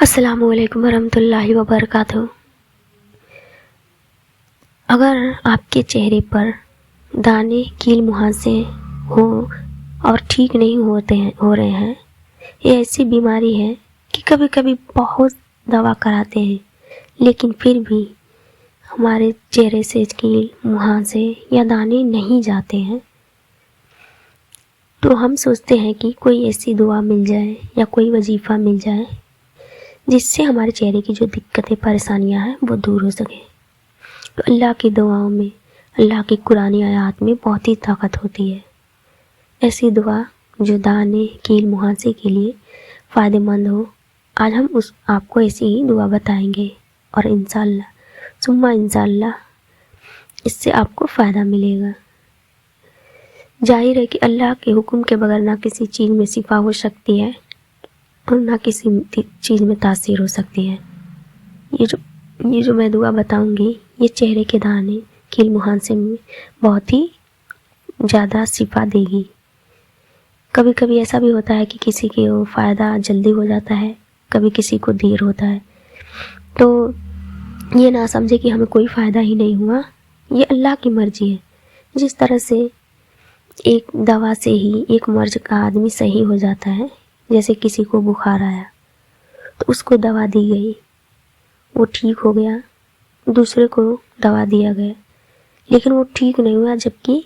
السلام علیکم ورحمۃ اللہ وبرکاتہ۔ اگر آپ کے چہرے پر دانے کیل مہاسے ہوں اور ٹھیک نہیں ہو رہے ہیں، یہ ایسی بیماری ہے کہ کبھی کبھی بہت دوا کراتے ہیں لیکن پھر بھی ہمارے چہرے سے کیل مہاسے یا دانے نہیں جاتے ہیں، تو ہم سوچتے ہیں کہ کوئی ایسی دعا مل جائے یا کوئی وظیفہ مل جائے جس سے ہمارے چہرے کی جو دقتیں پریشانیاں ہیں وہ دور ہو سکے۔ تو اللہ کی دعاؤں میں، اللہ کی قرآن آیات میں بہت ہی طاقت ہوتی ہے۔ ایسی دعا جو دانے کیل مہاسے کے لیے فائدہ مند ہو، آج ہم آپ کو ایسی ہی دعا بتائیں گے اور انشاءاللہ ثم انشاءاللہ اس سے آپ کو فائدہ ملے گا۔ ظاہر ہے کہ اللہ کے حکم کے بغیر نہ کسی چیز میں شفا ہو سکتی ہے اور نہ کسی چیز میں تاثیر ہو سکتی ہے۔ یہ جو میں دعا بتاؤں گی، یہ چہرے کے دانے کیل مہاسے میں بہت ہی زیادہ شفا دے گی۔ کبھی کبھی ایسا بھی ہوتا ہے کہ کسی کے فائدہ جلدی ہو جاتا ہے، کبھی کسی کو دیر ہوتا ہے، تو یہ نہ سمجھے کہ ہمیں کوئی فائدہ ہی نہیں ہوا، یہ اللہ کی مرضی ہے۔ جس طرح سے ایک دوا سے ہی ایک مرض کا آدمی صحیح ہو جاتا ہے، جیسے کسی کو بخار آیا تو اس کو دوا دی گئی، وہ ٹھیک ہو گیا، دوسرے کو دوا دیا گیا لیکن وہ ٹھیک نہیں ہوا، جبکہ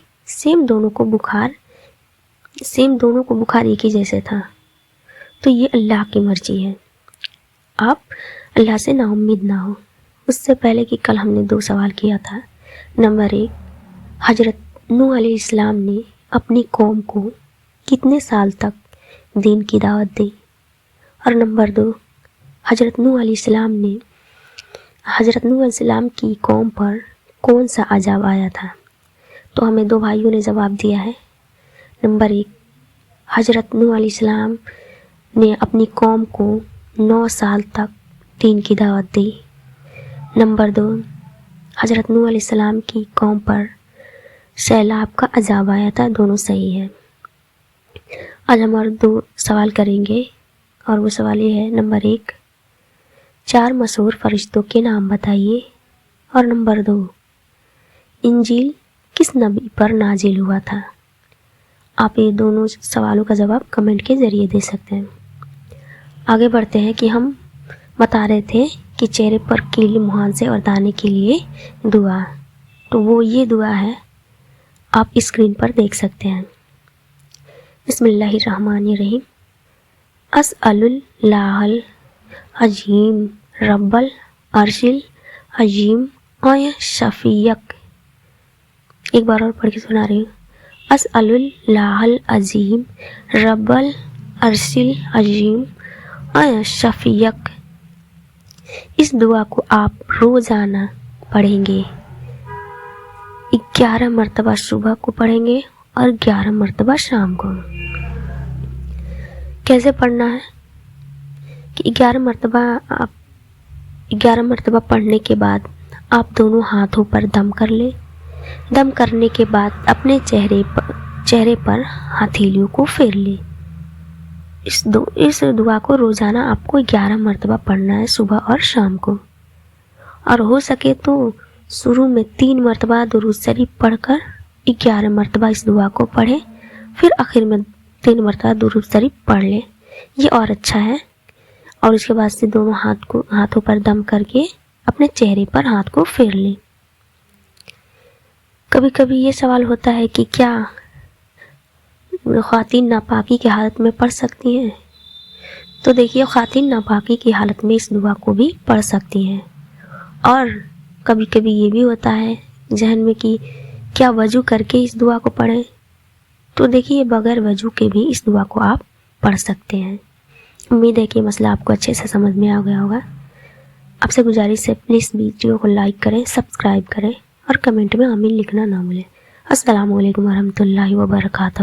دونوں کو بخار ایک ہی جیسے تھا۔ تو یہ اللہ کی مرضی ہے، آپ اللہ سے نا امید نہ ہو۔ اس سے پہلے کہ کل ہم نے 2 سوال کیا تھا۔ نمبر 1، حضرت نوح علیہ السلام نے اپنی قوم کو کتنے سال تک دین کی دعوت دی؟ اور نمبر 2، حضرت نوح علیہ السلام کی قوم پر کون سا عذاب آیا تھا؟ تو ہمیں 2 بھائیوں نے جواب دیا ہے۔ نمبر 1، حضرت نوح علیہ السلام نے اپنی قوم کو 9 سال تک دین کی دعوت دی۔ نمبر 2، حضرت نوح علیہ السلام کی قوم پر سیلاب کا عذاب آیا تھا۔ دونوں صحیح ہے۔ آج ہم اور 2 سوال کریں گے اور وہ سوال یہ ہے۔ نمبر 1، 4 مشہور فرشتوں کے نام بتائیے۔ اور نمبر 2، انجیل کس نبی پر نازل ہوا تھا؟ آپ یہ دونوں سوالوں کا جواب کمنٹ کے ذریعے دے سکتے ہیں۔ آگے بڑھتے ہیں کہ ہم بتا رہے تھے کہ چہرے پر کیل مہاسے اور دانے کے لیے دعا، تو وہ یہ دعا ہے، آپ اسکرین پر دیکھ سکتے ہیں۔ بسم اللہ الرحمن الرحیم۔ اسأل اللہ العظیم رب العرش العظیم ان شفیعک۔ ایک بار اور پڑھ کے سنا رہی ہوں۔ اسأل اللہ العظیم رب العرش العظیم ان شفیعک۔ اس دعا کو آپ روزانہ پڑھیں گے، 11 مرتبہ صبح کو پڑھیں گے اور 11 مرتبہ شام کو۔ کیسے پڑھنا ہے کہ 11 مرتبہ پڑھنے کے بعد آپ دونوں ہاتھوں پر دم کر لیں۔ دم کرنے کے بعد اپنے چہرے پر ہتھیلیوں کو پھیر لیں۔ اس دعا کو روزانہ آپ کو 11 مرتبہ پڑھنا ہے، صبح اور شام کو، اور ہو سکے تو شروع میں 3 مرتبہ درود شریف پڑھ کر 11 مرتبہ اس دعا کو پڑھیں، پھر آخر میں 3 مرتبہ درود شریف پڑھ لیں، یہ اور اچھا ہے۔ اور اس کے بعد سے دونوں ہاتھوں پر دم کر کے اپنے چہرے پر ہاتھ کو پھیر لیں۔ کبھی کبھی یہ سوال ہوتا ہے کہ کیا خواتین ناپاکی کی حالت میں پڑھ سکتی ہیں؟ تو دیکھیے، خواتین ناپاکی کی حالت میں اس دعا کو بھی پڑھ سکتی ہیں۔ اور کبھی کبھی یہ بھی ہوتا ہے ذہن میں کہ کیا وضو کر کے اس دعا کو پڑھیں؟ تو دیکھیے، بغیر وضو کے بھی اس دعا کو آپ پڑھ سکتے ہیں۔ امید ہے کہ مسئلہ آپ کو اچھے سے سمجھ میں آ گیا ہوگا۔ آپ سے گزارش ہے، پلیز ویڈیو کو لائک کریں، سبسکرائب کریں اور کمنٹ میں آمین لکھنا نہ بھولیں۔ السلام علیکم ورحمۃ اللہ وبرکاتہ۔